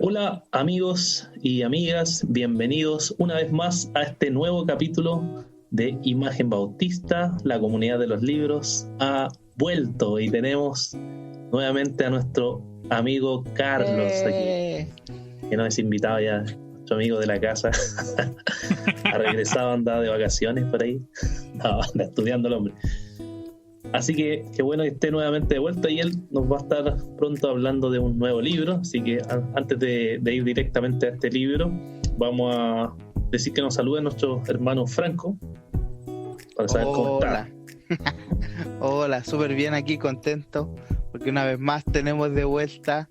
Hola amigos y amigas, bienvenidos una vez más a este nuevo capítulo de Imagen Bautista. La comunidad de los libros ha vuelto y tenemos nuevamente a nuestro amigo Carlos aquí, que nos es invitado ya, nuestro amigo de la casa. Ha regresado, anda de vacaciones por ahí, no, anda estudiando el hombre. Así que qué bueno que esté nuevamente de vuelta y él nos va a estar pronto hablando de un nuevo libro. Así que antes de ir directamente a este libro, vamos a decir que nos salude nuestro hermano Franco para saber cómo está. Hola, súper bien aquí, contento porque una vez más tenemos de vuelta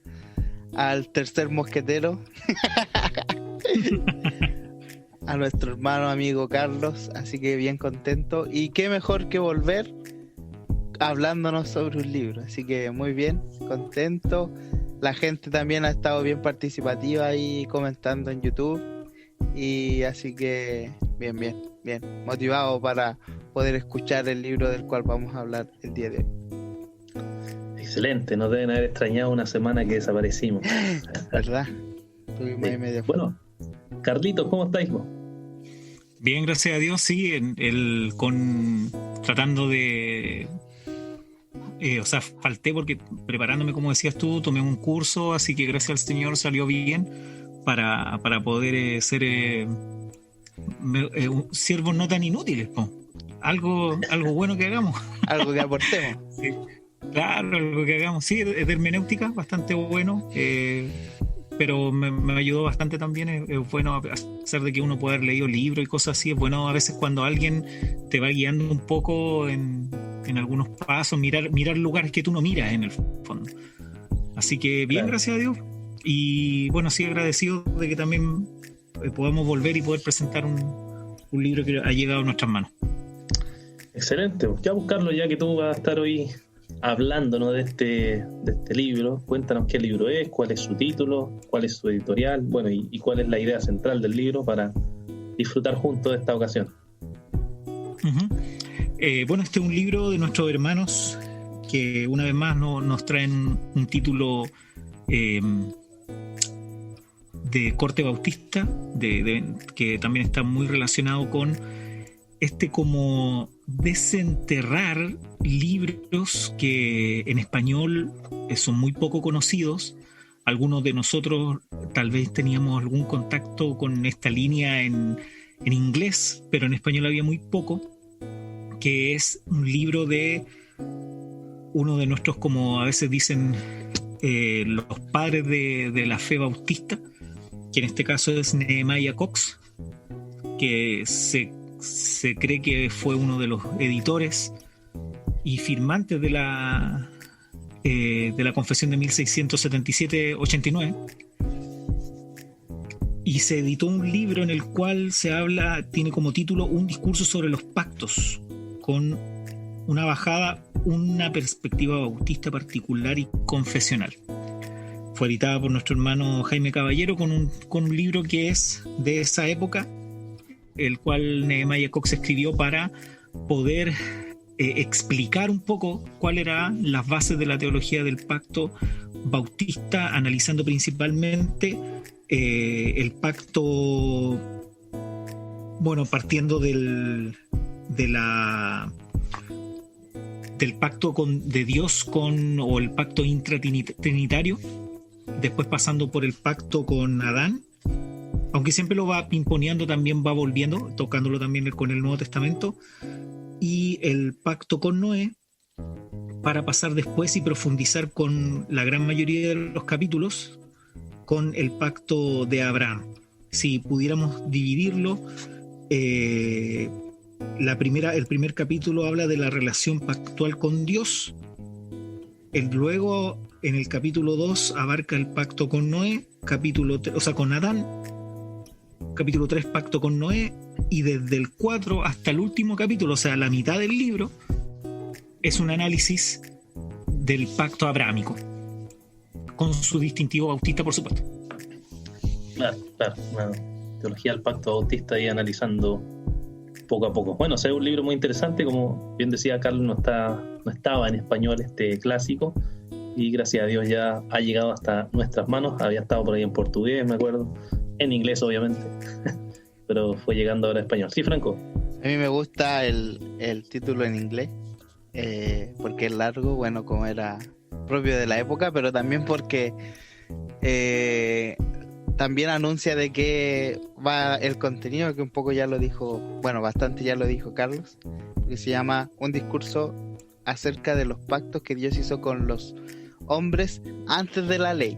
al tercer mosquetero, a nuestro hermano amigo Carlos, así que bien contento y qué mejor que volver hablándonos sobre un libro, así que muy bien, contento. La gente también ha estado bien participativa y comentando en YouTube, y así que bien, motivado para poder escuchar el libro del cual vamos a hablar el día de hoy. Excelente, nos deben haber extrañado una semana que desaparecimos. ¿Verdad? Estuvimos ahí medio. Bueno, Carlitos, ¿cómo estáis vos? Bien, gracias a Dios, sí, tratando de... falté porque preparándome, como decías tú, tomé un curso, así que gracias al Señor salió bien para poder ser siervos no tan inútiles, po. Algo bueno que hagamos. Algo que aportemos. Sí, claro, algo que hagamos. Sí, de hermenéutica, bastante bueno, pero me ayudó bastante también. Es bueno, a pesar de que uno puede haber leído libros y cosas así, es bueno a veces cuando alguien te va guiando un poco en algunos pasos, mirar lugares que tú no miras en el fondo. Así que bien, claro. Gracias a Dios. Y bueno, sí, agradecido de que también podamos volver y poder presentar un libro que ha llegado a nuestras manos. Excelente. Ya buscarlo, ya que tú vas a estar hoy hablándonos de este libro. Cuéntanos qué libro es, cuál es su título, cuál es su editorial, bueno, y cuál es la idea central del libro para disfrutar juntos de esta ocasión. Bueno, este es un libro de nuestros hermanos que una vez más nos traen un título de corte bautista, que también está muy relacionado con como desenterrar libros que en español son muy poco conocidos. Algunos de nosotros tal vez teníamos algún contacto con esta línea en inglés, pero en español había muy poco, que es un libro de uno de nuestros, como a veces dicen, los padres de la fe bautista, que en este caso es Nehemiah Cox, que se cree que fue uno de los editores y firmantes de la Confesión de 1677-89, y se editó un libro en el cual tiene como título Un discurso sobre los pactos, con una perspectiva bautista particular y confesional. Fue editada por nuestro hermano Jaime Caballero con un libro que es de esa época, el cual Nehemiah Cox escribió para poder explicar un poco cuáles eran las bases de la teología del pacto bautista, analizando principalmente el pacto, bueno, partiendo del pacto de Dios o el pacto intratrinitario, después pasando por el pacto con Adán, aunque siempre lo va pimponeando, también va volviendo, tocándolo también con el Nuevo Testamento, y el pacto con Noé, para pasar después y profundizar con la gran mayoría de los capítulos con el pacto de Abraham. Si pudiéramos dividirlo, el primer capítulo habla de la relación pactual con Dios. Luego, en el capítulo 2, abarca el pacto con Noé, con Adán. Capítulo 3, pacto con Noé. Y desde el 4 hasta el último capítulo, o sea, la mitad del libro, es un análisis del pacto abrahámico, con su distintivo bautista, por supuesto. Claro. Bueno, teología del pacto bautista y analizando poco a poco. Bueno, es un libro muy interesante, como bien decía Carlos, no estaba en español este clásico, y gracias a Dios ya ha llegado hasta nuestras manos. Había estado por ahí en portugués, me acuerdo, en inglés obviamente, pero fue llegando ahora a español. Sí, Franco. A mí me gusta el título en inglés, porque es largo, bueno, como era propio de la época, pero también porque también anuncia de qué va el contenido, que un poco ya lo dijo, bueno, bastante ya lo dijo Carlos, que se llama Un discurso acerca de los pactos que Dios hizo con los hombres antes de la ley.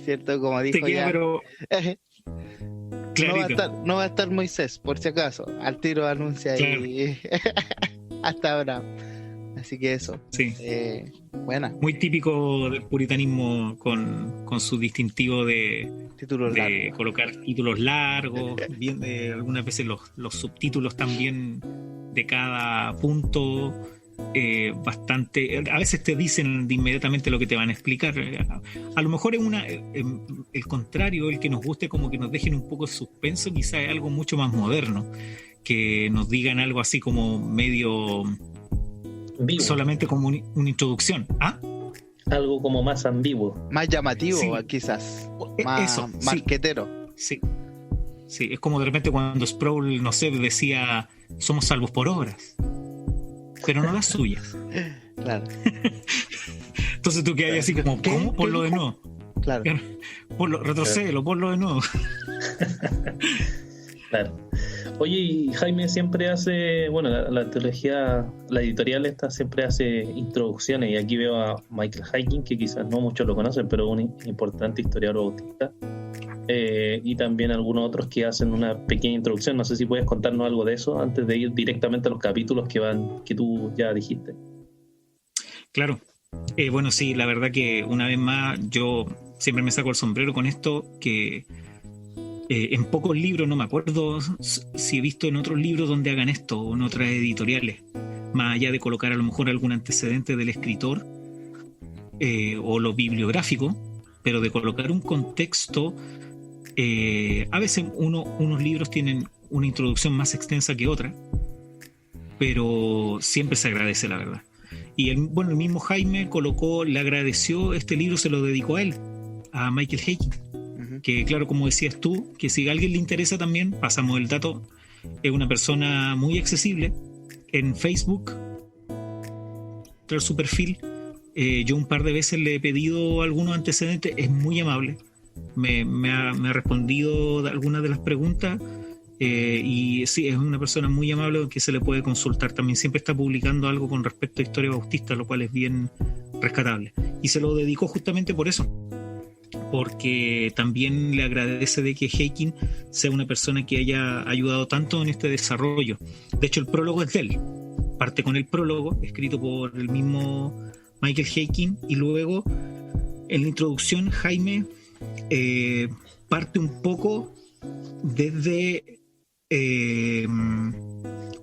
¿Cierto? Como dijo queda, ya. pero No va a estar Moisés, por si acaso. Al tiro anuncia ahí hasta ahora. Así que eso. Sí. Buena. Muy típico del puritanismo con su distintivo de colocar títulos largos, bien, algunas veces los subtítulos también de cada punto. Bastante, a veces te dicen inmediatamente lo que te van a explicar. A lo mejor es el contrario, el que nos guste como que nos dejen un poco de suspenso, quizás es algo mucho más moderno, que nos digan algo así como medio Vivo. Solamente como una introducción. Algo como más ambiguo, más llamativo, sí. Quizás más Eso, marquetero. sí, es como de repente cuando Sproul, no sé, decía somos salvos por obras, pero no las suyas. Claro. Entonces tú quedas así como, ¿cómo? Ponlo de nuevo. Claro. Retrocédelo, ponlo de nuevo. Claro. Oye, y Jaime siempre hace, bueno, la teología, la editorial esta siempre hace introducciones, y aquí veo a Michael Hiking, que quizás no muchos lo conocen, pero un importante historiador bautista, y también algunos otros que hacen una pequeña introducción. No sé si puedes contarnos algo de eso antes de ir directamente a los capítulos que tú ya dijiste. Claro. Bueno, sí, la verdad que una vez más yo siempre me saco el sombrero con esto, que en pocos libros, no me acuerdo si he visto en otros libros donde hagan esto o en otras editoriales, más allá de colocar a lo mejor algún antecedente del escritor o lo bibliográfico, pero de colocar un contexto. A veces unos libros tienen una introducción más extensa que otra, pero siempre se agradece, la verdad. Y el mismo Jaime le agradeció este libro, se lo dedicó a él, a Michael Hiking, que claro, como decías tú, que si a alguien le interesa también, pasamos el dato, es una persona muy accesible en Facebook, su perfil. Yo un par de veces le he pedido algunos antecedentes, es muy amable, me ha respondido algunas de las preguntas, y sí, es una persona muy amable que se le puede consultar. También siempre está publicando algo con respecto a historia bautista, lo cual es bien rescatable, y se lo dedicó justamente por eso, porque también le agradece de que Hiking sea una persona que haya ayudado tanto en este desarrollo. De hecho, el prólogo es de él, parte con el prólogo escrito por el mismo Michael Hiking, y luego en la introducción Jaime parte un poco desde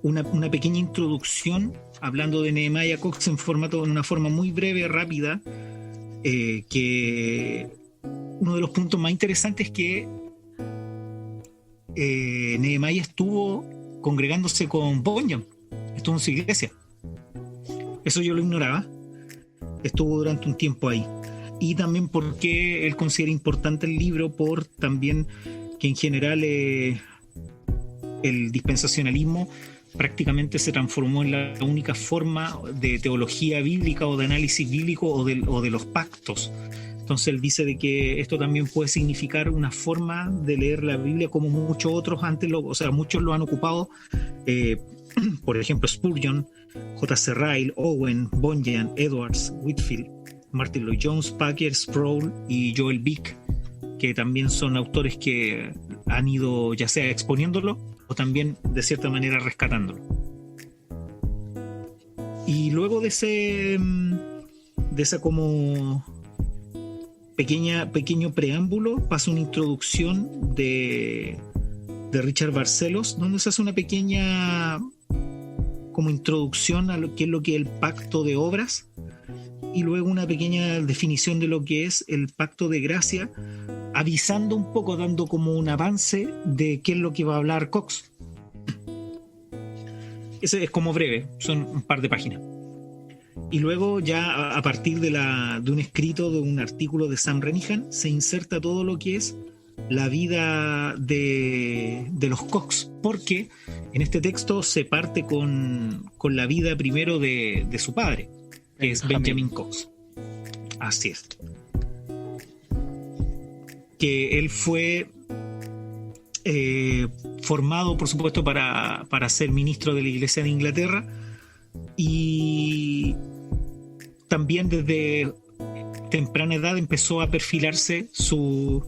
una pequeña introducción hablando de Nehemiah Cox en una forma muy breve, rápida, que uno de los puntos más interesantes es que Nehemiah estuvo congregándose con Bonham, estuvo en su iglesia. Eso yo lo ignoraba. Estuvo durante un tiempo ahí. Y también porque él considera importante el libro, por también que en general el dispensacionalismo prácticamente se transformó en la única forma de teología bíblica o de análisis bíblico o de los pactos. Entonces él dice de que esto también puede significar una forma de leer la Biblia como muchos otros antes, muchos lo han ocupado, por ejemplo Spurgeon, J.C. Ryle, Owen, Bunyan, Edwards, Whitefield, Martin Lloyd-Jones, Packer, Sproul y Joel Bick, que también son autores que han ido ya sea exponiéndolo o también de cierta manera rescatándolo. Y luego de esa como pequeño preámbulo pasa una introducción de Richard Barcelos, donde se hace una pequeña como introducción a lo que es el pacto de obras, y luego una pequeña definición de lo que es el pacto de gracia, avisando un poco, dando como un avance de qué es lo que va a hablar Cox. Ese es como breve, son un par de páginas. Y luego ya a partir de un escrito, de un artículo de Sam Renihan, se inserta todo lo que es la vida de los Cox, porque en este texto se parte con la vida primero de su padre, que es Benjamin Cox. Así es. Que él fue formado, por supuesto, para ser ministro de la Iglesia de Inglaterra, y también desde temprana edad empezó a perfilarse su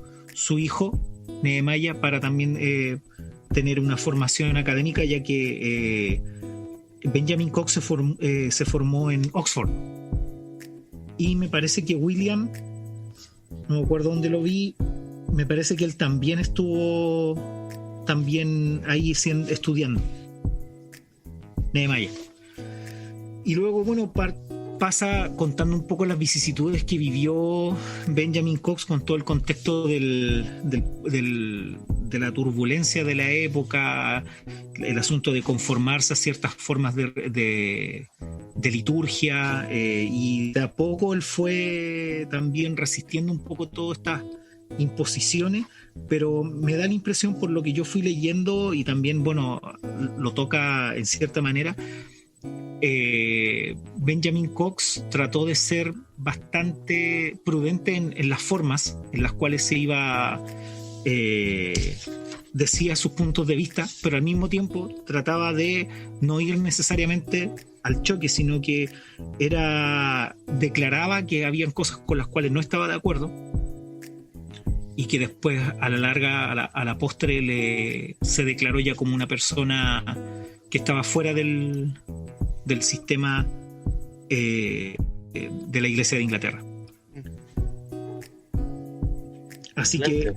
hijo Nehemiah para también tener una formación académica, ya que Benjamin Cox se formó en Oxford, y me parece que William, no me acuerdo dónde lo vi, me parece que él también estuvo ahí estudiando Nehemiah. Y luego, bueno, pasa contando un poco las vicisitudes que vivió Benjamin Cox con todo el contexto de la turbulencia de la época, el asunto de conformarse a ciertas formas de liturgia, y de a poco él fue también resistiendo un poco todas estas imposiciones, pero me da la impresión, por lo que yo fui leyendo, y también, bueno, lo toca en cierta manera, Benjamin Cox trató de ser bastante prudente en las formas en las cuales se iba, decía sus puntos de vista, pero al mismo tiempo trataba de no ir necesariamente al choque, sino que declaraba que habían cosas con las cuales no estaba de acuerdo, y que después, a la larga, a la postre, se declaró ya como una persona que estaba fuera del sistema de la Iglesia de Inglaterra. Así que,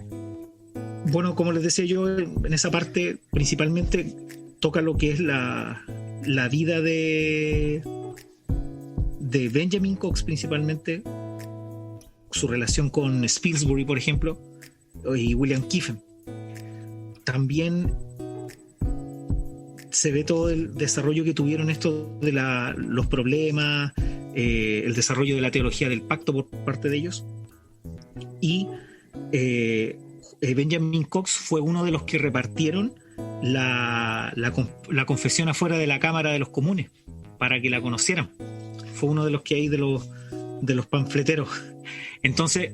bueno, como les decía yo, en esa parte principalmente toca lo que es la vida de Benjamin Cox, principalmente su relación con Spilsbury, por ejemplo, y William Kiffen. También se ve todo el desarrollo que tuvieron esto de los problemas, el desarrollo de la teología del pacto por parte de ellos. Y Benjamin Cox fue uno de los que repartieron la confesión afuera de la Cámara de los Comunes para que la conocieran. Fue uno de los que hay de los panfleteros. Entonces,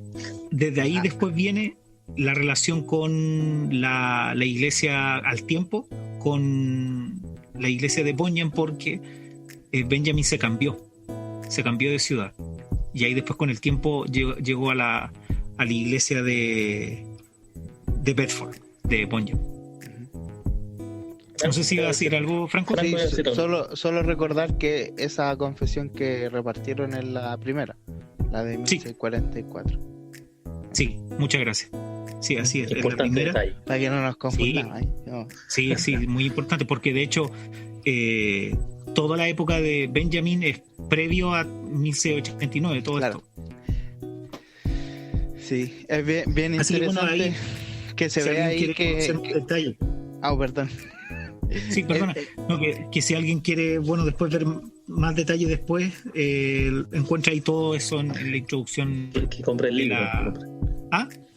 desde ahí después viene la relación con la iglesia al tiempo, con la iglesia de Bunyan, porque Benjamin se cambió de ciudad, y ahí después con el tiempo llegó a la iglesia de Bedford, de Bunyan. No sé si iba a decir algo, Franco. Sí, solo recordar que esa confesión que repartieron es la primera, la de 1644. Sí, muchas gracias. Sí, así es. Importante la primera. detalle. Para que no nos confundamos. Sí, muy importante, porque de hecho toda la época de Benjamin es previo a 1689, todo claro. Esto. Sí, es bien así interesante que se vea ahí que... detalle. Perdón. Sí, perdona. No, que si alguien quiere, bueno, después ver más detalles después, encuentra ahí todo eso en la introducción. Que compre el libro.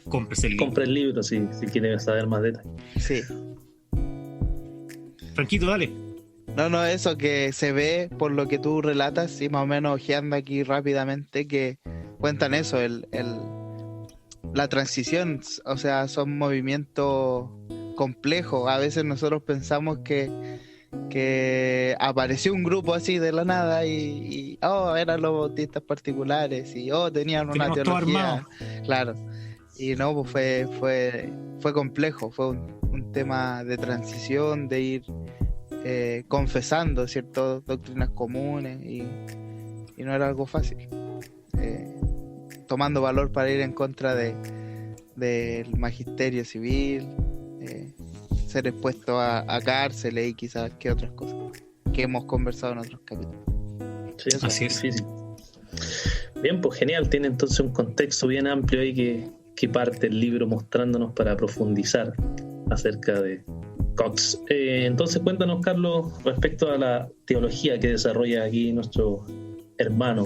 Cómprese el libro. Compre el libro si quiere saber más detalles. Sí. Franquito, dale. No, eso que se ve por lo que tú relatas, y más o menos ojeando aquí rápidamente, que cuentan eso, la transición, o sea, son movimientos complejos. A veces nosotros pensamos que apareció un grupo así de la nada y eran los bautistas particulares y tenían una teología, claro, y no, pues fue complejo, fue un tema de transición, de ir confesando ciertas doctrinas comunes, y no era algo fácil, tomando valor para ir en contra del magisterio civil, ser expuesto a cárceles y quizás que otras cosas que hemos conversado en otros capítulos. Sí, eso así es es. difícil. Bien, pues genial, tiene entonces un contexto bien amplio ahí que parte el libro mostrándonos para profundizar acerca de Cox. Entonces cuéntanos, Carlos, respecto a la teología que desarrolla aquí nuestro hermano?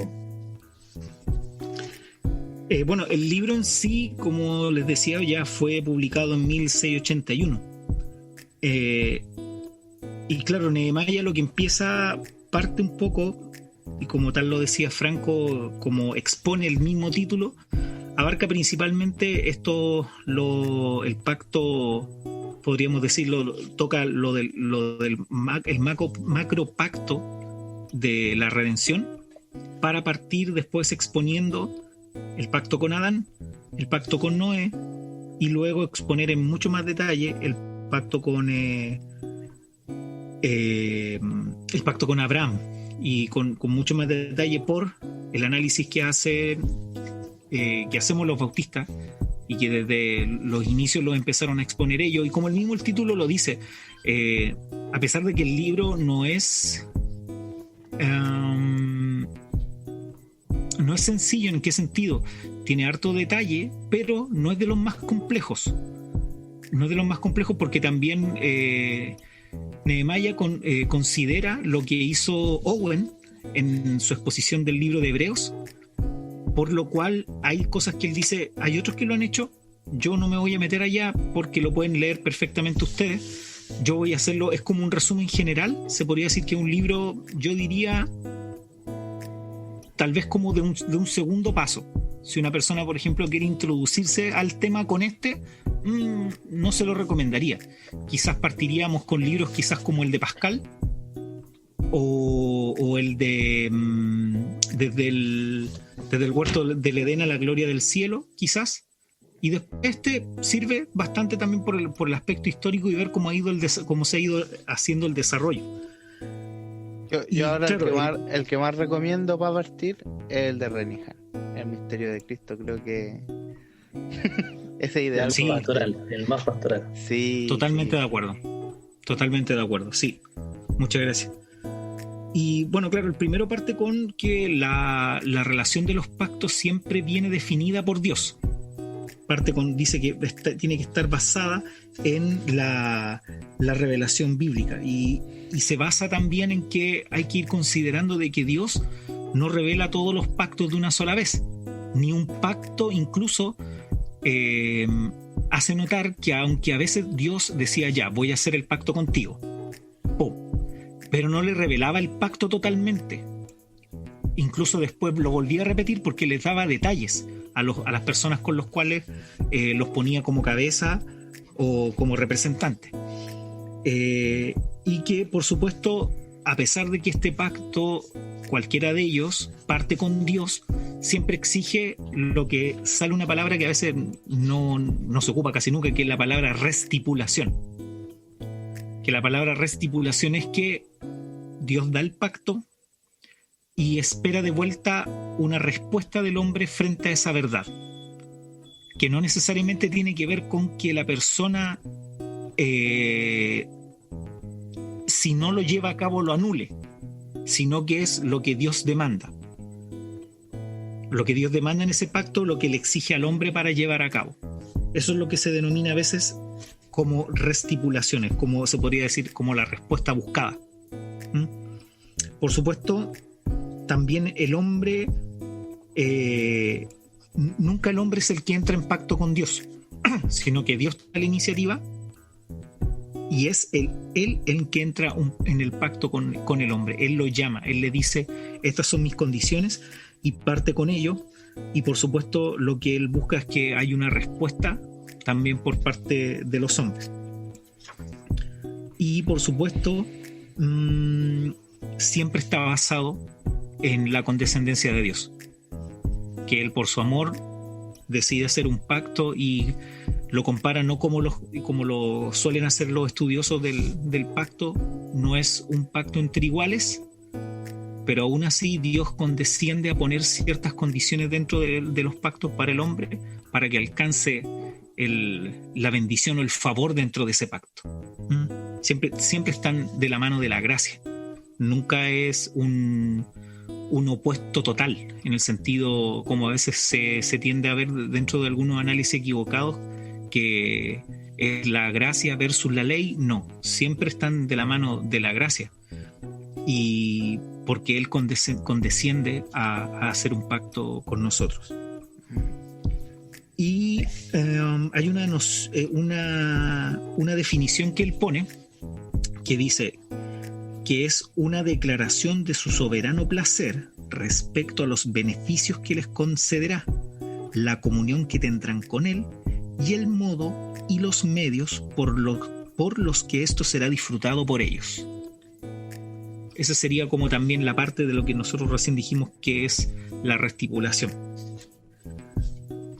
Bueno, el libro en sí, como les decía, ya fue publicado en 1681. Y claro, Nehemia lo que empieza parte un poco, y como tal lo decía Franco, como expone el mismo título, abarca principalmente el pacto, podríamos decirlo, toca el macro pacto de la redención, para partir después exponiendo el pacto con Adán, el pacto con Noé, y luego exponer en mucho más detalle el pacto con Abraham, y con mucho más detalle por el análisis que hacemos los bautistas, y que desde los inicios lo empezaron a exponer ellos, y como el mismo el título lo dice, a pesar de que el libro no es sencillo. ¿En qué sentido? Tiene harto detalle, pero no es de los más complejos. No es de los más complejos porque también Nehemia considera lo que hizo Owen en su exposición del libro de Hebreos, por lo cual hay cosas que él dice, hay otros que lo han hecho, yo no me voy a meter allá porque lo pueden leer perfectamente ustedes, yo voy a hacerlo, es como un resumen general, se podría decir que un libro, yo diría, tal vez como de un segundo paso. Si una persona, por ejemplo, quiere introducirse al tema con no se lo recomendaría. Quizás partiríamos con libros quizás como el de Pascal o el de desde el huerto del Edén a la gloria del cielo, quizás. Y después sirve bastante también por el aspecto histórico y ver cómo se ha ido haciendo el desarrollo. Yo ahora claro, el que más recomiendo para partir es el de Renihan, El misterio de Cristo. Creo que ese es ideal. Sí, el más pastoral. Sí, totalmente sí. Totalmente de acuerdo, sí. Muchas gracias. Y bueno, claro, el primero parte con que la relación de los pactos siempre viene definida por Dios. Dice que tiene que estar basada en la revelación bíblica, y se basa también en que hay que ir considerando de que Dios no revela todos los pactos de una sola vez, ni un pacto incluso hace notar que aunque a veces Dios decía ya, voy a hacer el pacto contigo, pero no le revelaba el pacto totalmente. Incluso después lo volvía a repetir porque les daba detalles a las personas con los cuales los ponía como cabeza o como representante. Y que, por supuesto, a pesar de que este pacto, cualquiera de ellos, parte con Dios, siempre exige lo que sale una palabra que a veces no se ocupa casi nunca, que es la palabra restipulación. Que la palabra restipulación es que Dios da el pacto y espera de vuelta una respuesta del hombre frente a esa verdad, que no necesariamente tiene que ver con que la persona si no lo lleva a cabo lo anule, sino que es lo que Dios demanda. Lo que Dios demanda en ese pacto, lo que le exige al hombre para llevar a cabo. Eso es lo que se denomina a veces como restipulaciones, como se podría decir como la respuesta buscada. Por supuesto, también el hombre, nunca el hombre es el que entra en pacto con Dios, sino que Dios toma la iniciativa y es él el que entra en el pacto con el hombre. Él lo llama, él le dice, estas son mis condiciones, y parte con ello. Y por supuesto lo que él busca es que haya una respuesta también por parte de los hombres. Y por supuesto siempre está basado en la condescendencia de Dios, que él por su amor decide hacer un pacto, y lo compara no como lo suelen hacer los estudiosos del pacto. No es un pacto entre iguales, pero aún así Dios condesciende a poner ciertas condiciones dentro de los pactos para el hombre, para que alcance la bendición o el favor dentro de ese pacto. Siempre están de la mano de la gracia. Nunca es un opuesto total, en el sentido como a veces se tiende a ver dentro de algunos análisis equivocados, que es la gracia versus la ley. No, siempre están de la mano de la gracia. Y porque Él condesciende a hacer un pacto con nosotros. Y hay una definición que Él pone que dice que es una declaración de su soberano placer respecto a los beneficios que les concederá, la comunión que tendrán con Él y el modo y los medios por los que esto será disfrutado por ellos. Esa sería como también la parte de lo que nosotros recién dijimos que es la restipulación.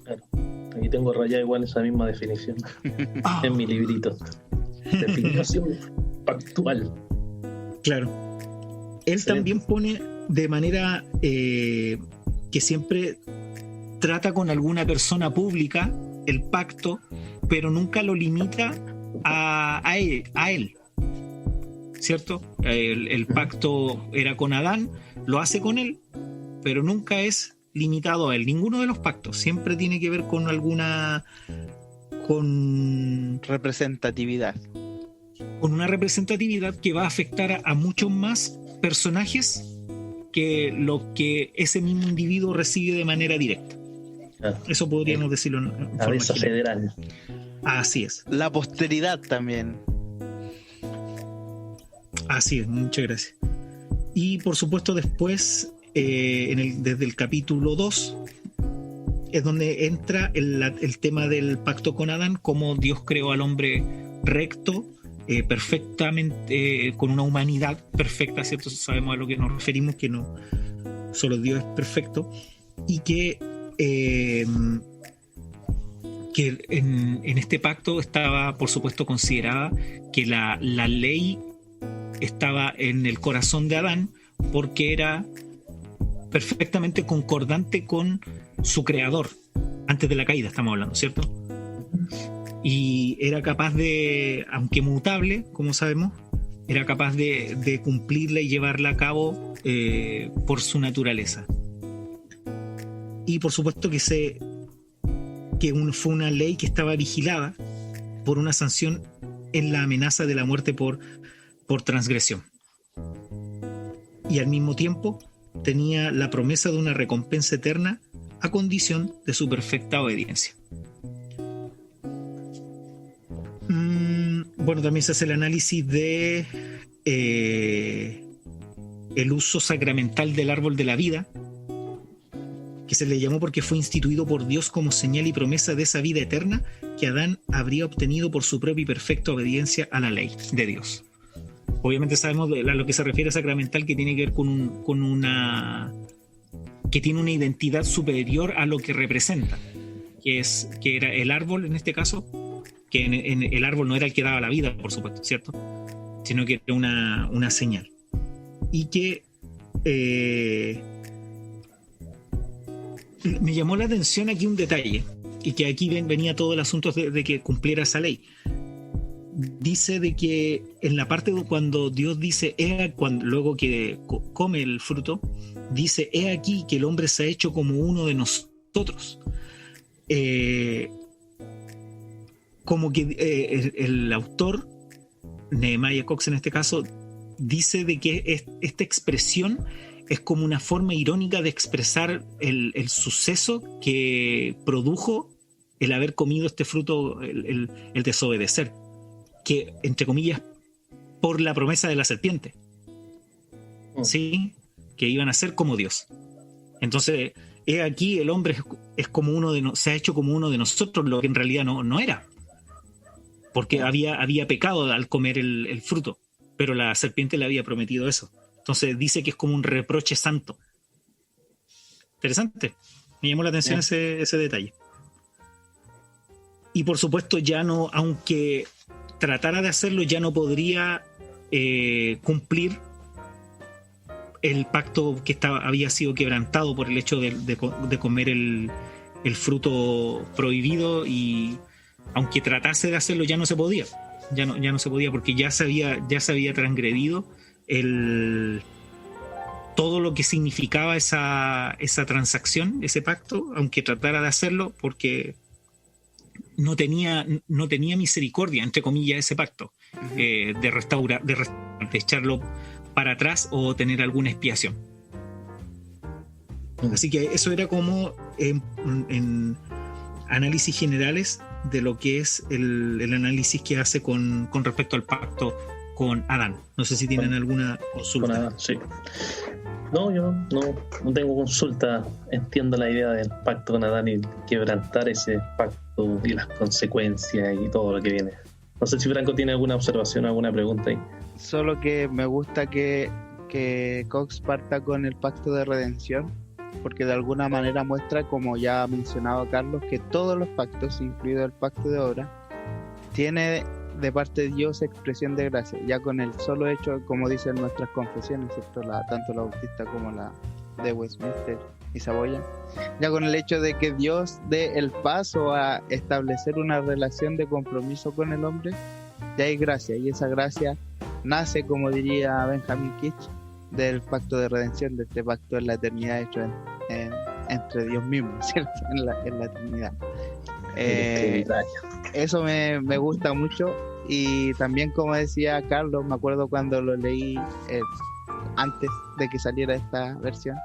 Claro. Aquí tengo rayada igual esa misma definición en mi librito. Definición pactual. Claro. Él también pone de manera que siempre trata con alguna persona pública el pacto, pero nunca lo limita a él. ¿Cierto? El pacto era con Adán, lo hace con él, pero nunca es limitado a él. Ninguno de los pactos siempre tiene que ver con representatividad. Con una representatividad que va a afectar a muchos más personajes que lo que ese mismo individuo recibe de manera directa. Eso podríamos decirlo en forma cabeza federal. Así es. La posteridad también. Así es, muchas gracias. Y por supuesto después, desde el capítulo 2, es donde entra el tema del pacto con Adán, cómo Dios creó al hombre recto, perfectamente, con una humanidad perfecta, ¿cierto? Sabemos a lo que nos referimos, que no solo Dios es perfecto, y que en este pacto estaba, por supuesto, considerada que la ley estaba en el corazón de Adán porque era perfectamente concordante con su creador antes de la caída, estamos hablando, ¿cierto? Y era capaz de, aunque mutable, como sabemos, era capaz de cumplirla y llevarla a cabo por su naturaleza. Y por supuesto que fue una ley que estaba vigilada por una sanción en la amenaza de la muerte por transgresión. Y al mismo tiempo tenía la promesa de una recompensa eterna a condición de su perfecta obediencia. Bueno, también se hace el análisis de el uso sacramental del árbol de la vida, que se le llamó porque fue instituido por Dios como señal y promesa de esa vida eterna que Adán habría obtenido por su propia y perfecta obediencia a la ley de Dios. Obviamente sabemos a lo que se refiere a sacramental, que tiene que ver con una que tiene una identidad superior a lo que representa, que era el árbol en este caso, que en el árbol no era el que daba la vida, por supuesto, ¿cierto? Sino que era una señal. Y que me llamó la atención aquí un detalle, y que aquí venía todo el asunto de que cumpliera esa ley. Dice de que en la parte cuando Dios dice, luego que come el fruto, dice, he aquí que el hombre se ha hecho como uno de nosotros. Como que el autor, Nehemiah Cox en este caso, dice de que esta expresión es como una forma irónica de expresar el suceso que produjo el haber comido este fruto, el desobedecer, que, entre comillas, por la promesa de la serpiente, ¿sí? Que iban a ser como Dios. Entonces, he aquí el hombre es como se ha hecho como uno de nosotros, lo que en realidad no era, porque había pecado al comer el fruto, pero la serpiente le había prometido eso. Entonces dice que es como un reproche santo. Interesante. Me llamó la atención ese detalle. Y por supuesto ya no, aunque tratara de hacerlo, ya no podría cumplir el pacto que había sido quebrantado por el hecho de comer el fruto prohibido, y aunque tratase de hacerlo ya no se podía. Ya no se podía, porque ya se había transgredido todo lo que significaba esa transacción, ese pacto, aunque tratara de hacerlo, porque no tenía misericordia, entre comillas, ese pacto, de echarlo para atrás o tener alguna expiación. Así que eso era como en análisis generales de lo que es el análisis que hace con respecto al pacto con Adán. No sé si tienen alguna consulta. Con Adán, sí. No, yo no tengo consulta. Entiendo la idea del pacto con Adán y quebrantar ese pacto y las consecuencias y todo lo que viene. No sé si Franco tiene alguna observación, alguna pregunta ahí. Solo que me gusta que Cox parta con el pacto de redención, porque de alguna manera muestra, como ya ha mencionado Carlos, que todos los pactos, incluido el pacto de obra, tiene de parte de Dios expresión de gracia, ya con el solo hecho, como dicen nuestras confesiones, ¿cierto? Tanto la bautista como la de Westminster y Saboya, ya con el hecho de que Dios dé el paso a establecer una relación de compromiso con el hombre, ya hay gracia, y esa gracia nace, como diría Benjamin Kitch, del pacto de redención, de este pacto en la eternidad hecho entre Dios mismo, ¿cierto? En la eternidad. Eso me gusta mucho, y también, como decía Carlos, me acuerdo cuando lo leí antes de que saliera esta versión,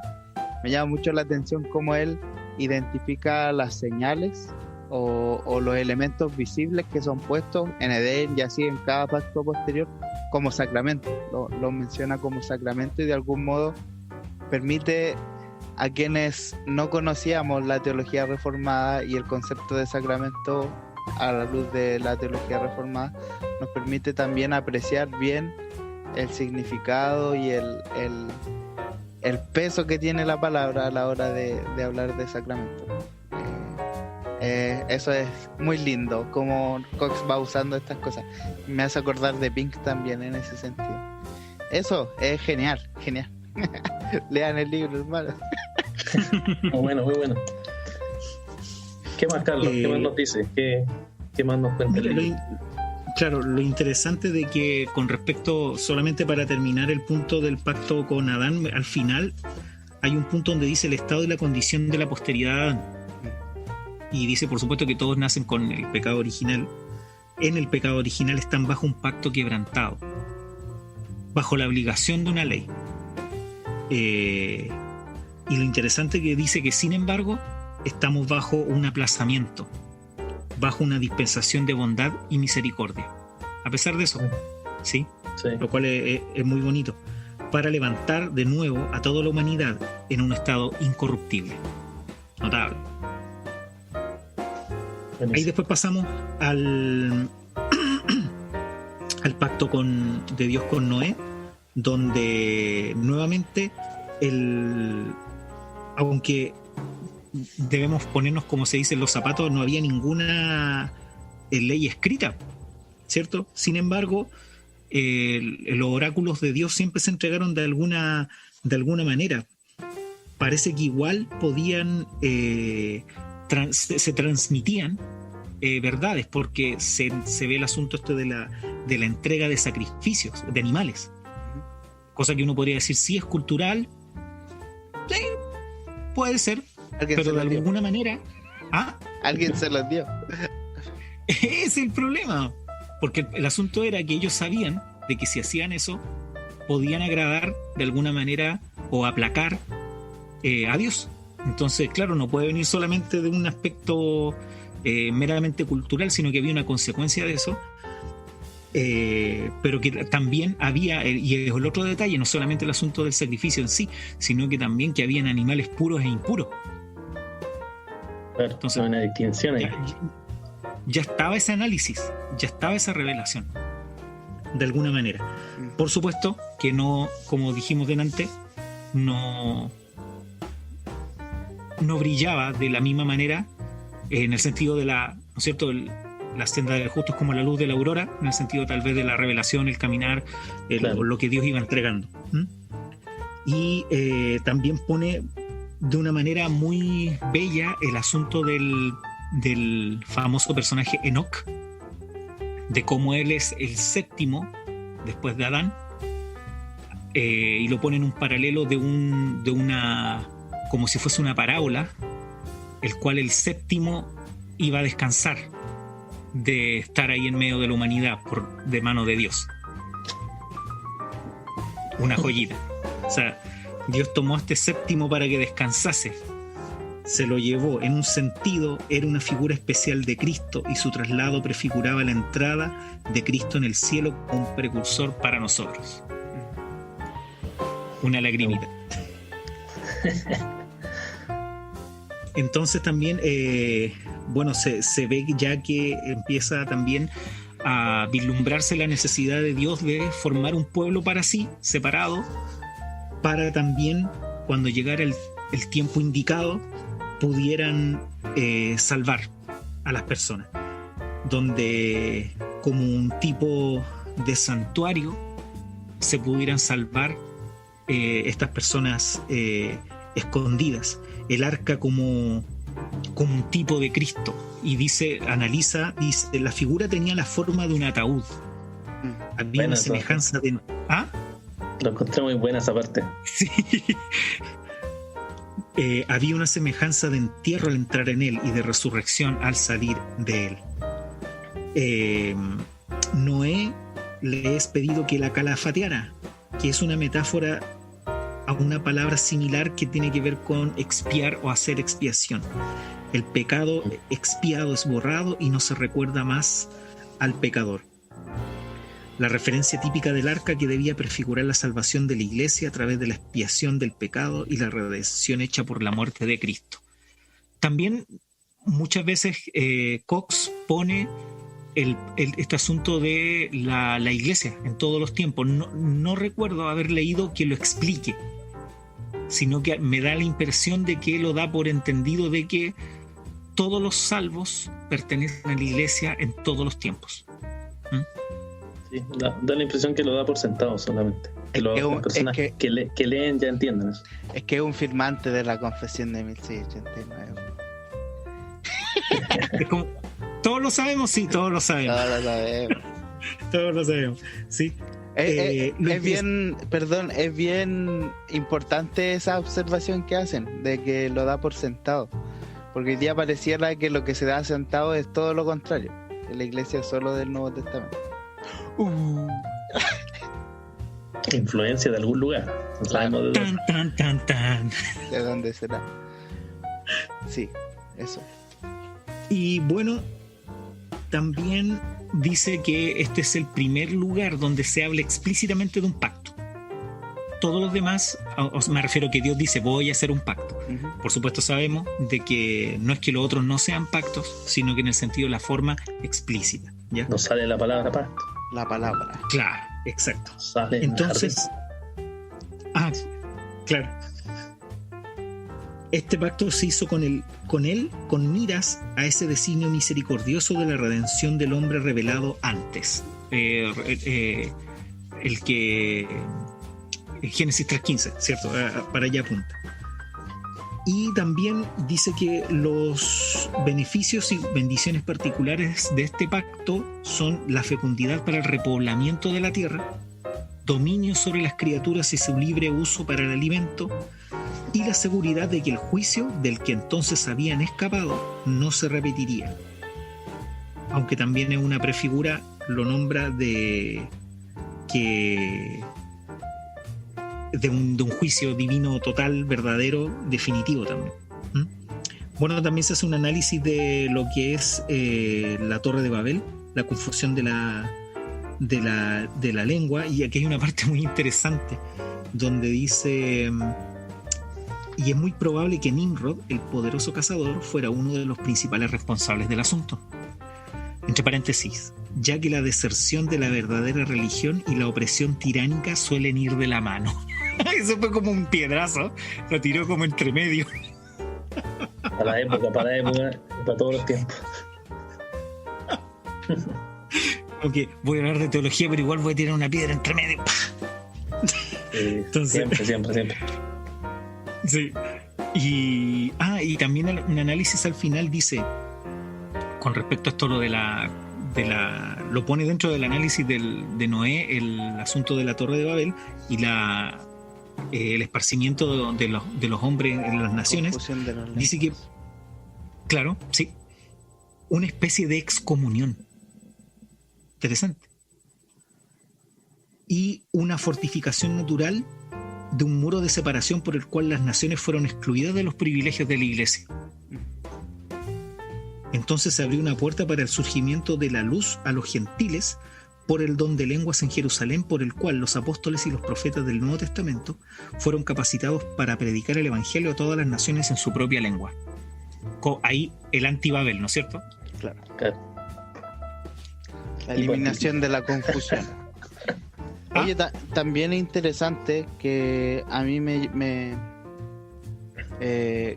me llama mucho la atención cómo él identifica las señales o los elementos visibles que son puestos en Edén y así en cada pacto posterior como sacramento, lo menciona como sacramento, y de algún modo permite a quienes no conocíamos la teología reformada y el concepto de sacramento a la luz de la teología reformada, nos permite también apreciar bien el significado y el peso que tiene la palabra a la hora de hablar de sacramento. Eso es muy lindo, como Cox va usando estas cosas. Me hace acordar de Pink también en ese sentido. Eso es genial. Lean el libro, hermano. Muy bueno. ¿Qué más, Carlos? ¿Qué más nos dice? ¿Qué más nos cuenta? Claro, lo interesante de que con respecto, solamente para terminar el punto del pacto con Adán, al final hay un punto donde dice el estado y la condición de la posteridad de Adán. Y dice, por supuesto, que todos nacen con el pecado original. En el pecado original están bajo un pacto quebrantado, bajo la obligación de una ley. Y lo interesante que dice que, sin embargo, estamos bajo un aplazamiento, bajo una dispensación de bondad y misericordia. A pesar de eso, ¿sí? Lo cual es muy bonito, para levantar de nuevo a toda la humanidad en un estado incorruptible. Notable. Ahí después pasamos al pacto de Dios con Noé, donde nuevamente aunque debemos ponernos, como se dice, en los zapatos, no había ninguna ley escrita, ¿cierto? Sin embargo, los oráculos de Dios siempre se entregaron de alguna manera. Parece que igual podían se transmitían verdades, porque se ve el asunto de la entrega de sacrificios de animales, cosa que uno podría decir sí es cultural, sí, puede ser, pero de alguna manera alguien se los dio. Es el problema, porque el asunto era que ellos sabían de que si hacían eso podían agradar de alguna manera o aplacar a Dios. Entonces, claro, no puede venir solamente de un aspecto meramente cultural, sino que había una consecuencia de eso, pero que también había, y el otro detalle, no solamente el asunto del sacrificio en sí, sino que también que habían animales puros e impuros. Claro, entonces una distinción ahí. Ya estaba ese análisis, ya estaba esa revelación, de alguna manera. Por supuesto que no, como dijimos delante, no brillaba de la misma manera, en el sentido de ¿no es cierto?, la senda de justos como la luz de la aurora, en el sentido tal vez de la revelación, el caminar, claro, lo que Dios iba entregando. Y también pone de una manera muy bella el asunto del famoso personaje Enoc, de cómo él es el séptimo después de Adán, y lo pone en un paralelo de una, como si fuese una parábola, el cual el séptimo iba a descansar de estar ahí en medio de la humanidad de mano de Dios. una joyita. O sea, Dios tomó este séptimo para que descansase. Se lo llevó. En un sentido, era una figura especial de Cristo y su traslado prefiguraba la entrada de Cristo en el cielo como un precursor para nosotros. Una lagrimita. Entonces también, bueno, se ve ya que empieza también a vislumbrarse la necesidad de Dios de formar un pueblo para sí, separado, para también, cuando llegara el tiempo indicado, pudieran salvar a las personas, donde como un tipo de santuario se pudieran salvar estas personas escondidas. El arca como un tipo de Cristo, y dice, la figura tenía la forma de un ataúd. Había Buena una semejanza de... ¿Ah? Lo encontré muy buena esa parte. Sí. Había una semejanza de entierro al entrar en él y de resurrección al salir de él. Noé le es pedido que la calafateara, que es una metáfora a una palabra similar que tiene que ver con expiar o hacer expiación. El pecado expiado es borrado y no se recuerda más al pecador. La referencia típica del arca que debía prefigurar la salvación de la iglesia a través de la expiación del pecado y la redención hecha por la muerte de Cristo. También muchas veces Cox pone este asunto de la iglesia en todos los tiempos. No recuerdo haber leído que lo explique, sino que me da la impresión de que lo da por entendido de que todos los salvos pertenecen a la iglesia en todos los tiempos. Sí, da la impresión que lo da por sentado solamente. Que las personas que leen ya entienden eso. Es que es un firmante de la confesión de 1689. Es como, ¿todos lo sabemos? Sí, todos lo sabemos. Todos lo sabemos. Todos lo sabemos, sí. Es bien importante esa observación que hacen, de que lo da por sentado. Porque hoy día pareciera que lo que se da sentado es todo lo contrario, que la iglesia es solo del Nuevo Testamento. Influencia de algún lugar. No sabemos de dónde. Tan. ¿De dónde será? Sí, eso. Y bueno, también dice que este es el primer lugar donde se habla explícitamente de un pacto. Todos los demás, me refiero a que Dios dice, voy a hacer un pacto. Uh-huh. Por supuesto sabemos de que no es que los otros no sean pactos, sino que en el sentido de la forma explícita, ¿ya? No sale la palabra pacto. La palabra. Claro, exacto. Sale entonces, claro. Este pacto se hizo con él con miras a ese designio misericordioso de la redención del hombre revelado antes. El que Génesis 3:15, ¿cierto? Para allá apunta. Y también dice que los beneficios y bendiciones particulares de este pacto son la fecundidad para el repoblamiento de la tierra, dominio sobre las criaturas y su libre uso para el alimento, y la seguridad de que el juicio del que entonces habían escapado no se repetiría. Aunque también en una prefigura lo nombra de un juicio divino total, verdadero, definitivo también. Bueno, también se hace un análisis de lo que es la Torre de Babel, la confusión de la lengua, y aquí hay una parte muy interesante donde dice: y es muy probable que Nimrod, el poderoso cazador, fuera uno de los principales responsables del asunto. Entre paréntesis, ya que la deserción de la verdadera religión y la opresión tiránica suelen ir de la mano. Eso fue como un piedrazo, lo tiró como entre medio. Para la época, y para todos los tiempos. Ok, voy a hablar de teología, pero igual voy a tirar una piedra entre medio. Entonces, Siempre. Sí. Y también un análisis al final dice, con respecto a esto lo pone dentro del análisis de Noé, el asunto de la Torre de Babel y el esparcimiento de los hombres en las naciones. Dice que, claro, sí, una especie de excomunión. Interesante. y una fortificación natural de un muro de separación por el cual las naciones fueron excluidas de los privilegios de la iglesia. Entonces se abrió una puerta para el surgimiento de la luz a los gentiles por el don de lenguas en Jerusalén, por el cual los apóstoles y los profetas del Nuevo Testamento fueron capacitados para predicar el evangelio a todas las naciones en su propia lengua. Ahí el anti-Babel, ¿no es cierto? Claro. Claro. La eliminación de la confusión. Oye, también es interesante que a mí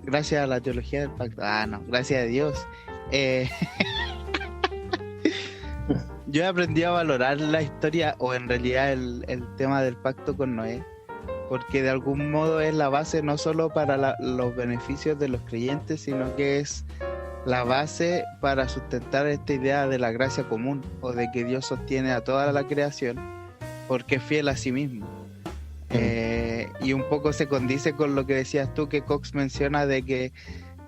gracias a la teología del pacto, gracias a Dios, yo he aprendido a valorar la historia, o en realidad el tema del pacto con Noé, porque de algún modo es la base no solo para los beneficios de los creyentes, sino que es la base para sustentar esta idea de la gracia común, o de que Dios sostiene a toda la creación porque es fiel a sí mismo. Y un poco se condice con lo que decías tú, que Cox menciona de que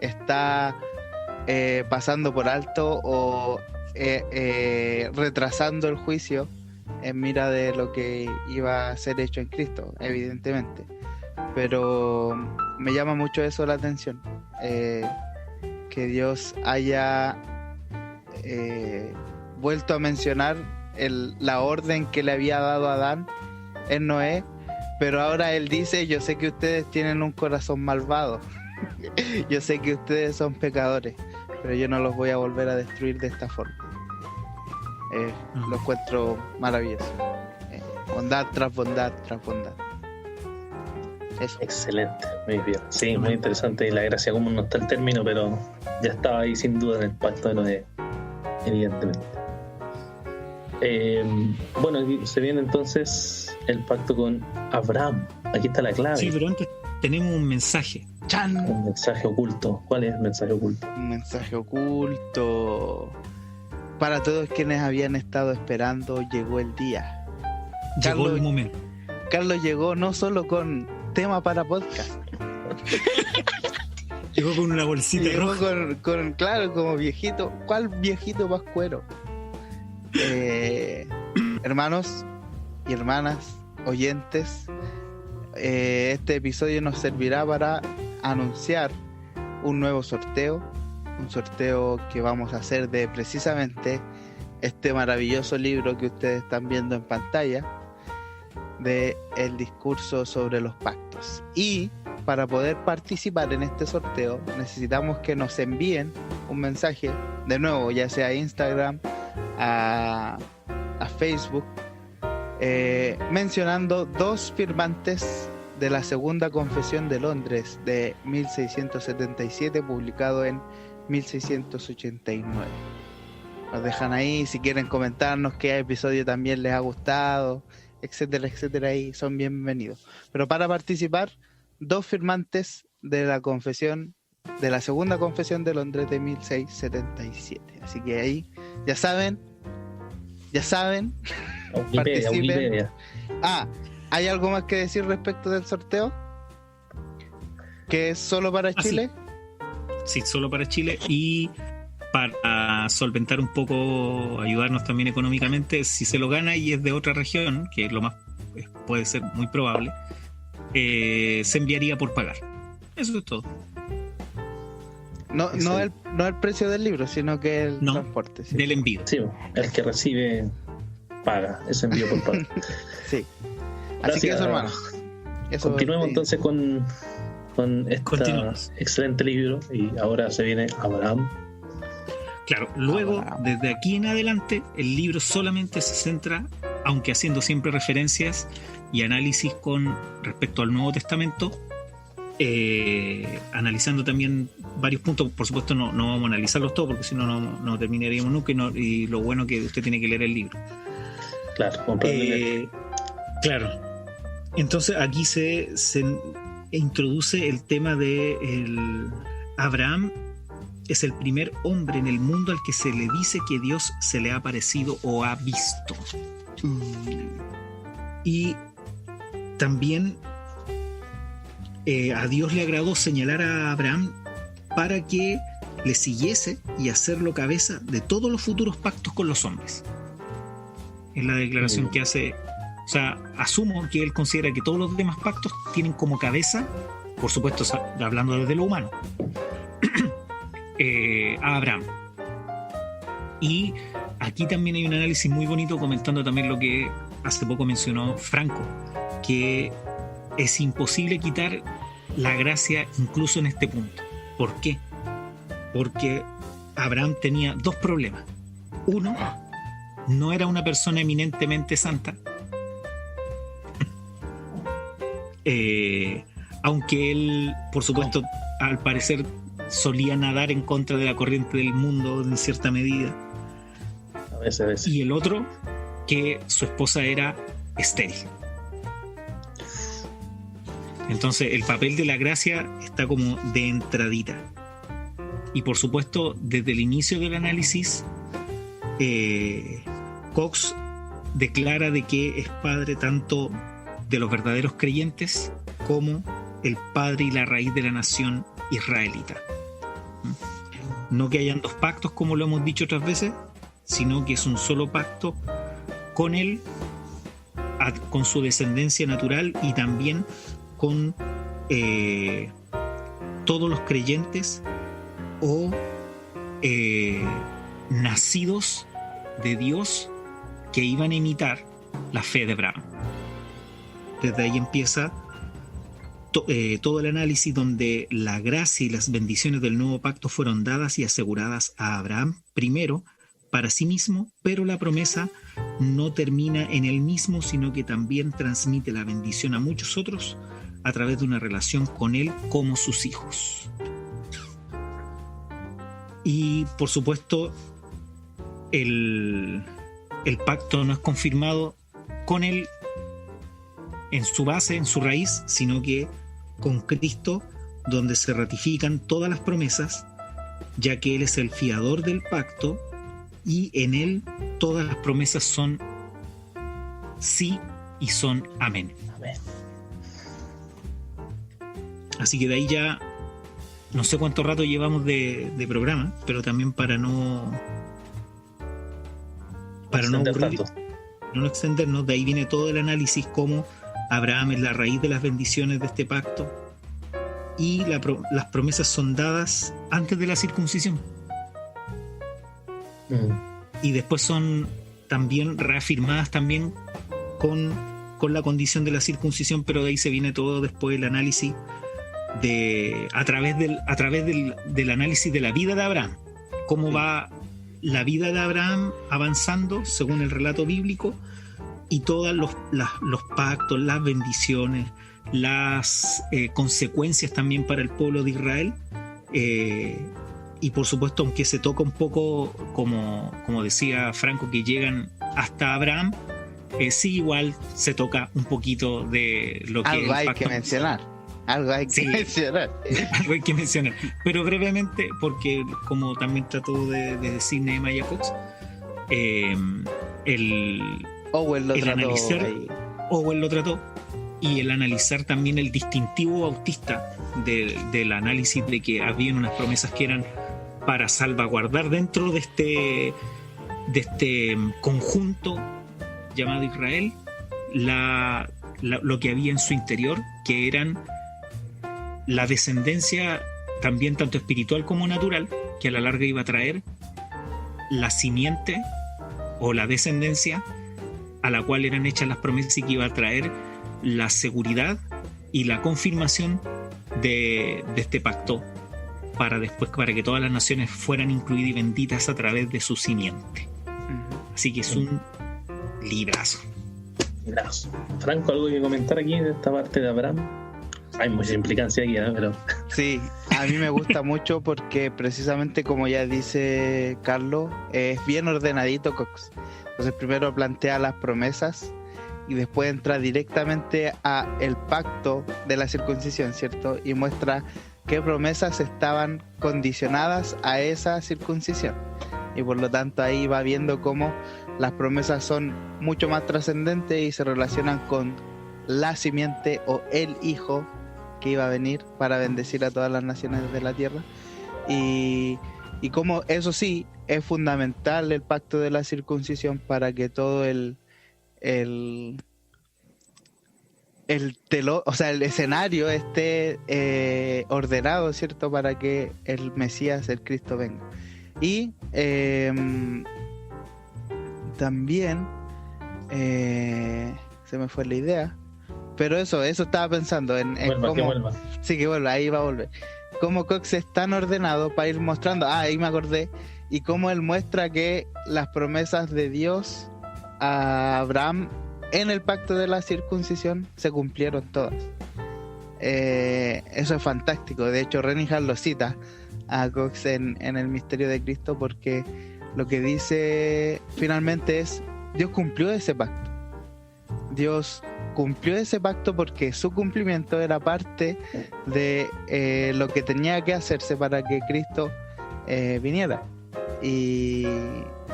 está pasando por alto o retrasando el juicio en mira de lo que iba a ser hecho en Cristo, evidentemente. Pero me llama mucho eso la atención, que Dios haya vuelto a mencionar la orden que le había dado a Adán en Noé, pero ahora él dice: yo sé que ustedes tienen un corazón malvado, yo sé que ustedes son pecadores, pero yo no los voy a volver a destruir de esta forma. Lo encuentro maravilloso. Bondad tras bondad tras bondad. Eso. Excelente, muy bien. Sí, muy interesante. Y la gracia común no está el término, pero ya estaba ahí sin duda en el pacto de Noé, evidentemente. Bueno, aquí se viene entonces el pacto con Abraham. Aquí está la clave. Sí, pero antes tenemos un mensaje. ¡Chan! Un mensaje oculto. ¿Cuál es el mensaje oculto? Un mensaje oculto. Para todos quienes habían estado esperando, llegó el día. Llegó el momento. Carlos llegó no solo con tema para podcast. Llegó con una bolsita llegó roja. Claro, como viejito. ¿Cuál viejito pascuero? Hermanos y hermanas, oyentes, este episodio nos servirá para anunciar un nuevo sorteo, un sorteo que vamos a hacer de precisamente este maravilloso libro que ustedes están viendo en pantalla, de El discurso sobre los pactos. Y para poder participar en este sorteo necesitamos que nos envíen un mensaje, de nuevo, ya sea a Instagram, a Facebook, mencionando 2 firmantes de la Segunda Confesión de Londres de 1677, publicado en 1689. Nos dejan ahí si quieren comentarnos qué episodio también les ha gustado, etcétera, etcétera, y son bienvenidos. Pero para participar, 2 firmantes de la confesión, de la Segunda Confesión de Londres de 1677. Así que ahí ya saben, participen. ¿Hay algo más que decir respecto del sorteo? ¿Que es solo para Chile? Sí, solo para Chile, y para solventar un poco, ayudarnos también económicamente, si se lo gana y es de otra región, que lo más puede ser muy probable, se enviaría por pagar. Eso es todo. No el precio del libro, sino que el transporte. Sí. Del envío. Sí, el que recibe paga ese envío por pagar. Sí. Así que eso, hermano. Continuemos entonces con este excelente libro, y ahora se viene Abraham. Claro, luego, desde aquí en adelante, el libro solamente se centra, aunque haciendo siempre referencias y análisis con respecto al Nuevo Testamento, analizando también varios puntos. Por supuesto no vamos a analizarlos todos, porque si no, no terminaríamos nunca, y lo bueno que usted tiene que leer el libro. Claro, claro. Entonces aquí se introduce el tema de Abraham. Es el primer hombre en el mundo al que se le dice que Dios se le ha aparecido o ha visto. Y también a Dios le agradó señalar a Abraham para que le siguiese y hacerlo cabeza de todos los futuros pactos con los hombres. Es la declaración que hace O sea, asumo que él considera que todos los demás pactos tienen como cabeza, por supuesto, hablando desde lo humano, a Abraham. Y aquí también hay un análisis muy bonito comentando también lo que hace poco mencionó Franco, que es imposible quitar la gracia incluso en este punto. ¿Por qué? Porque Abraham tenía dos problemas. Uno, no era una persona eminentemente santa, aunque él, por supuesto, al parecer solía nadar en contra de la corriente del mundo en cierta medida. A veces. Y el otro, que su esposa era estéril. Entonces el papel de la gracia está como de entradita. Y por supuesto, desde el inicio del análisis, Cox declara de que es padre tanto de los verdaderos creyentes como el padre y la raíz de la nación israelita. No que hayan dos pactos como lo hemos dicho otras veces, sino que es un solo pacto con él, con su descendencia natural y también con todos los creyentes o nacidos de Dios que iban a imitar la fe de Abraham. Desde ahí empieza todo el análisis donde la gracia y las bendiciones del nuevo pacto fueron dadas y aseguradas a Abraham primero para sí mismo, pero la promesa no termina en él mismo, sino que también transmite la bendición a muchos otros a través de una relación con él como sus hijos. Y por supuesto, el pacto no es confirmado con él en su base, en su raíz, sino que con Cristo, donde se ratifican todas las promesas, ya que Él es el fiador del pacto y en Él todas las promesas son sí y son amén. Amén. Así que de ahí ya no sé cuánto rato llevamos de programa, pero también para no aburrir, no extendernos, de ahí viene todo el análisis cómo Abraham es la raíz de las bendiciones de este pacto y las promesas son dadas antes de la circuncisión. Y después son también reafirmadas también con la condición de la circuncisión, pero de ahí se viene todo después el análisis a través del análisis de la vida de Abraham, cómo va la vida de Abraham avanzando según el relato bíblico y todos los pactos, las bendiciones, las consecuencias también para el pueblo de Israel, y por supuesto, aunque se toca un poco, como decía Franco, que llegan hasta Abraham, sí, igual se toca un poquito de lo que algo hay que mencionar. Algo hay que mencionar. Algo hay que mencionar. Pero brevemente, porque como también trató de decir Nehemiah Cox, Owen lo trató, y el analizar también el distintivo bautista del análisis de que habían unas promesas que eran para salvaguardar dentro de este conjunto llamado Israel lo que había en su interior, que eran la descendencia también tanto espiritual como natural, que a la larga iba a traer la simiente o la descendencia a la cual eran hechas las promesas y que iba a traer la seguridad y la confirmación de este pacto para que todas las naciones fueran incluidas y benditas a través de su simiente. Así que es un librazo. Franco, ¿algo que comentar aquí en esta parte de Abraham? Hay mucha implicancia aquí, ¿no? Pero... Sí, a mí me gusta mucho porque precisamente como ya dice Carlos, es bien ordenadito Cox. Entonces primero plantea las promesas y después entra directamente a el pacto de la circuncisión, ¿cierto? Y muestra qué promesas estaban condicionadas a esa circuncisión. Y por lo tanto ahí va viendo cómo las promesas son mucho más trascendentes y se relacionan con la simiente o el hijo que iba a venir para bendecir a todas las naciones de la tierra. Y como eso sí, es fundamental el pacto de la circuncisión para que todo el el telón, o sea, el escenario esté ordenado, ¿cierto? Para que el Mesías, el Cristo, venga. Y también se me fue la idea, pero eso estaba pensando en Vuelva, cómo, que vuelva. sí, que vuelva, ahí va a volver. Cómo Cox es tan ordenado para ir mostrando, ahí me acordé, y cómo él muestra que las promesas de Dios a Abraham en el pacto de la circuncisión se cumplieron todas. Eso es fantástico. De hecho, Renihan lo cita a Cox en el misterio de Cristo, porque lo que dice finalmente es: Dios cumplió ese pacto. Dios cumplió ese pacto porque su cumplimiento era parte de lo que tenía que hacerse para que Cristo viniera. Y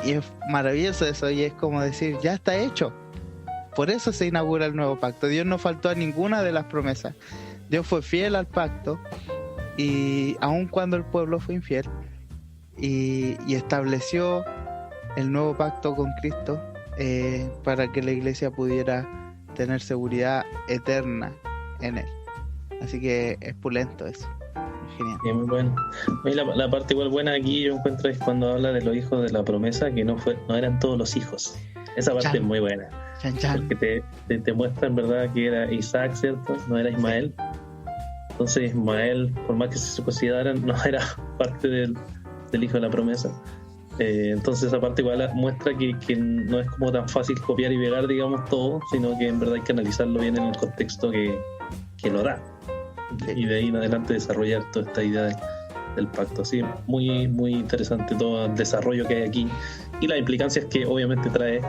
es maravilloso eso, y es como decir, ya está hecho. Por eso se inaugura el nuevo pacto. Dios no faltó a ninguna de las promesas. Dios fue fiel al pacto, y aun cuando el pueblo fue infiel, y estableció el nuevo pacto con Cristo para que la iglesia pudiera tener seguridad eterna en él. Así que es pulento eso. Genial. Sí, muy bueno. Y la parte igual buena aquí yo encuentro es cuando habla de los hijos de la promesa, que no eran todos los hijos. Esa parte es muy buena. Chan, chan. Porque te muestra en verdad que era Isaac, ¿cierto? No era Ismael. Entonces Ismael, por más que se consideraran, no era parte del hijo de la promesa. Entonces esa parte igual muestra que no es como tan fácil copiar y pegar, digamos, todo, sino que en verdad hay que analizarlo bien en el contexto que lo da. Sí. Y de ahí en adelante desarrollar toda esta idea del pacto. Así, muy, muy interesante todo el desarrollo que hay aquí y las implicancias que obviamente trae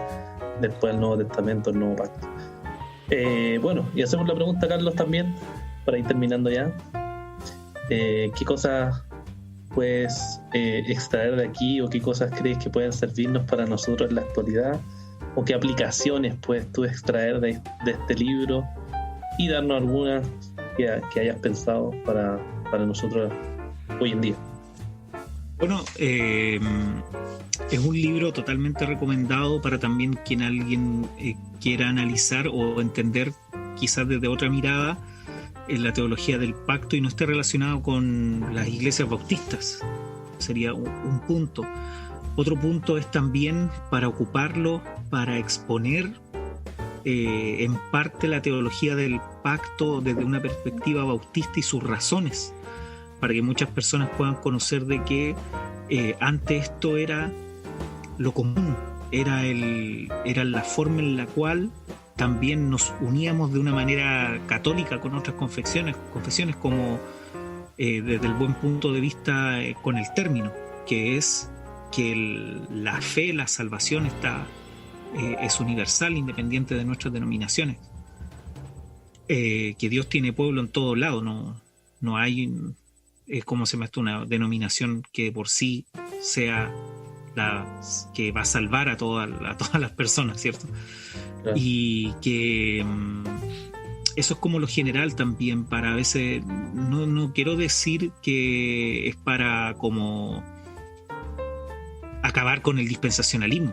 después el Nuevo Testamento, el Nuevo Pacto. Bueno, y hacemos la pregunta, Carlos, también, para ir terminando ya. ¿Qué cosas puedes extraer de aquí, o qué cosas crees que pueden servirnos para nosotros en la actualidad, o qué aplicaciones puedes tú extraer de este libro, y darnos algunas que hayas pensado para nosotros hoy en día? Bueno, es un libro totalmente recomendado para también quien alguien quiera analizar o entender quizás desde otra mirada en la teología del pacto y no esté relacionado con las iglesias bautistas. Sería un punto. Otro punto es también para ocuparlo, para exponer en parte la teología del pacto desde una perspectiva bautista y sus razones, para que muchas personas puedan conocer de que antes esto era lo común, era la forma en la cual también nos uníamos de una manera católica con otras confesiones como desde el buen punto de vista con el término, que es que la fe, la salvación es universal, independiente de nuestras denominaciones, que Dios tiene pueblo en todo lado, no hay como se llama esto, una denominación que por sí sea la que va a salvar a todas las personas, ¿cierto? Claro. Y que eso es como lo general también, para a veces, no quiero decir que es para como acabar con el dispensacionalismo,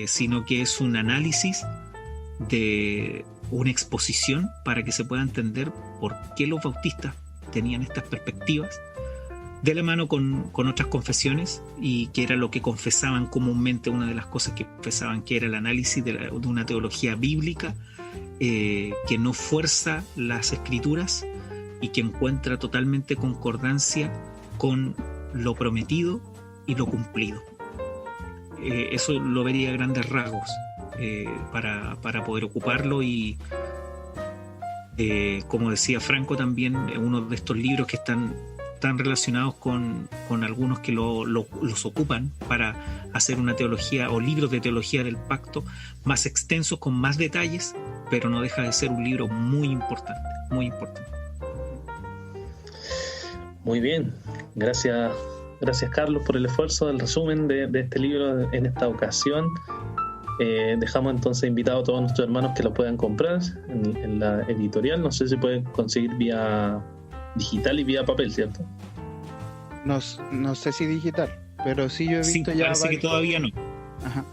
sino que es un análisis de una exposición para que se pueda entender por qué los bautistas tenían estas perspectivas, de la mano con otras confesiones, y que era lo que confesaban comúnmente. Una de las cosas que confesaban que era el análisis de una teología bíblica que no fuerza las escrituras y que encuentra totalmente concordancia con lo prometido y lo cumplido. Eso lo vería a grandes rasgos para poder ocuparlo. Y como decía Franco también, uno de estos libros que están relacionados con algunos que los ocupan para hacer una teología o libros de teología del pacto más extensos, con más detalles, pero no deja de ser un libro muy importante, muy importante. Muy bien, gracias Carlos por el esfuerzo del resumen de este libro en esta ocasión. Dejamos entonces invitados a todos nuestros hermanos que lo puedan comprar en la editorial. No sé si pueden conseguir vía digital y vía papel, ¿cierto? No sé si digital, pero sí yo he visto ya parece que todavía no. Ajá.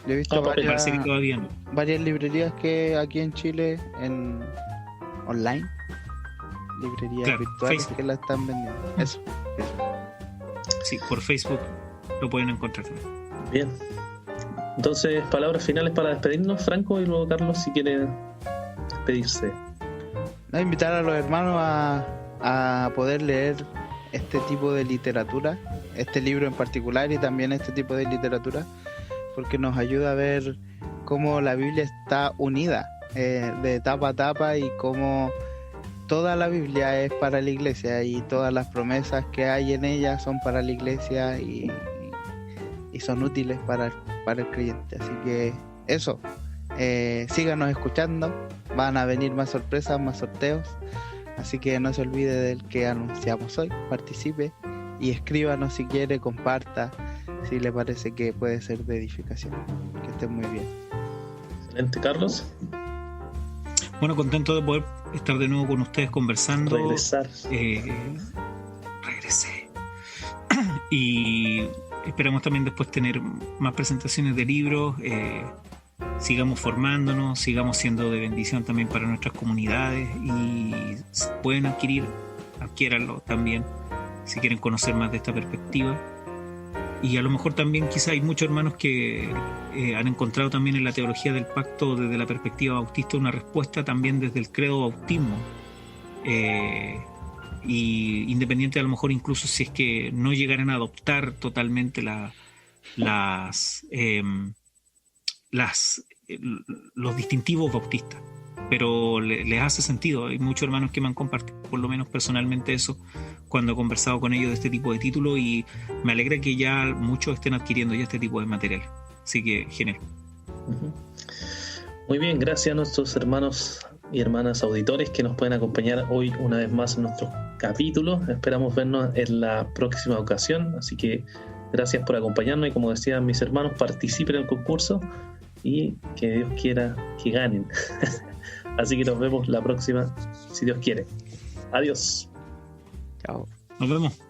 Yo he visto Me parece que todavía no. varias librerías que aquí en Chile, en online, librerías Claro, virtuales Facebook. que la están vendiendo. Eso. Sí, por Facebook lo pueden encontrar también. Bien. Entonces, palabras finales para despedirnos, Franco, y luego Carlos, si quiere despedirse. No, invitar a los hermanos a poder leer este tipo de literatura, este libro en particular y también este tipo de literatura, porque nos ayuda a ver cómo la Biblia está unida de tapa a tapa y cómo toda la Biblia es para la iglesia y todas las promesas que hay en ella son para la iglesia y son útiles para el creyente. Así que eso, síganos escuchando, van a venir más sorpresas, más sorteos, así que no se olvide del que anunciamos hoy, participe y escríbanos si quiere, comparta si le parece que puede ser de edificación. Que estén muy bien. Excelente, Carlos. Bueno, contento de poder estar de nuevo con ustedes conversando. Regresar. Regresé. Y esperamos también después tener más presentaciones de libros. Sigamos formándonos, sigamos siendo de bendición también para nuestras comunidades. Y si pueden adquiéranlo también si quieren conocer más de esta perspectiva. Y a lo mejor también quizá hay muchos hermanos que han encontrado también en la teología del pacto desde la perspectiva bautista una respuesta también desde el credo bautismo. Y independiente a lo mejor incluso si es que no llegaran a adoptar totalmente los distintivos bautistas, pero les hace sentido. Hay muchos hermanos que me han compartido por lo menos personalmente eso cuando he conversado con ellos de este tipo de título, y me alegra que ya muchos estén adquiriendo ya este tipo de material, así que genial. Muy bien, gracias a nuestros hermanos y hermanas auditores que nos pueden acompañar hoy una vez más en nuestro capítulo. Esperamos vernos en la próxima ocasión, así que gracias por acompañarnos y, como decían mis hermanos, participen en el concurso y que Dios quiera que ganen. Así que nos vemos la próxima, si Dios quiere. Adiós. Chao. Nos vemos.